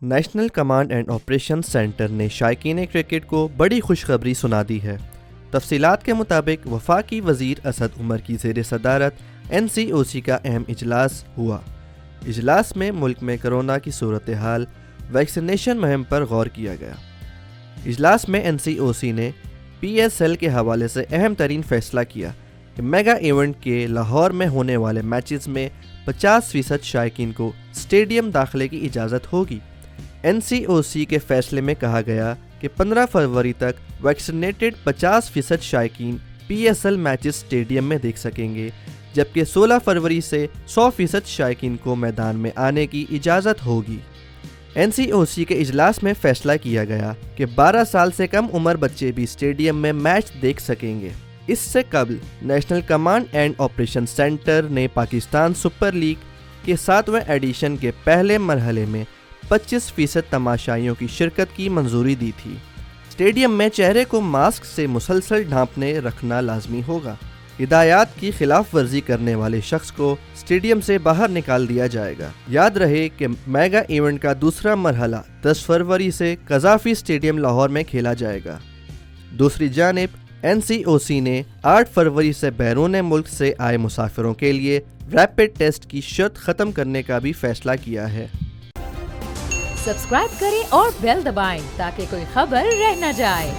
National command and operation centre نے شائقین cricket کو بڑی خوشخبری سنا دی ہے۔ تفصیلات کے مطابق وفاقی وزیر اسد عمر کی زیر صدارت NCOC کا اہم اجلاس ہوا۔ اجلاس میں ملک میں کرونا کی صورتحال، ویکسینیشن مہم پر غور کیا گیا۔ اجلاس میں NCOC نے PSL کے حوالے سے اہم ترین فیصلہ کیا کہ میگا ایونٹ کے لاہور میں ہونے والے میچز میں 50% شائقین کو اسٹیڈیم داخلے کی اجازت ہوگی۔ NCOC کے فیصلے میں کہا گیا کہ 15 فروری تک ویکسینیٹڈ 50% شائقین PSL میچز اسٹیڈیم میں دیکھ سکیں گے، جبکہ 16 فروری سے 100% شائقین کو میدان میں آنے کی اجازت ہوگی۔ NCOC کے اجلاس میں فیصلہ کیا گیا کہ 12 سال سے کم عمر بچے بھی اسٹیڈیم میں میچ دیکھ سکیں گے۔ اس سے قبل national command and operation centre نے پاکستان سپر لیگ کے 7ویں ایڈیشن کے پہلے مرحلے میں 25% تماشائیوں کی شرکت کی منظوری دی تھی۔ اسٹیڈیم میں چہرے کو ماسک سے مسلسل ڈھانپنے رکھنا لازمی ہوگا۔ ہدایات کی خلاف ورزی کرنے والے شخص کو اسٹیڈیم سے باہر نکال دیا جائے گا۔ یاد رہے کہ میگا ایونٹ کا دوسرا مرحلہ 10 فروری سے قذافی اسٹیڈیم لاہور میں کھیلا جائے گا۔ دوسری جانب NCOC نے 8 فروری سے بیرون ملک سے آئے مسافروں کے لیے ریپڈ ٹیسٹ کی شرط ختم کرنے کا بھی فیصلہ کیا ہے۔ سبسکرائب کریں اور بیل دبائیں تاکہ کوئی خبر رہ نہ جائے۔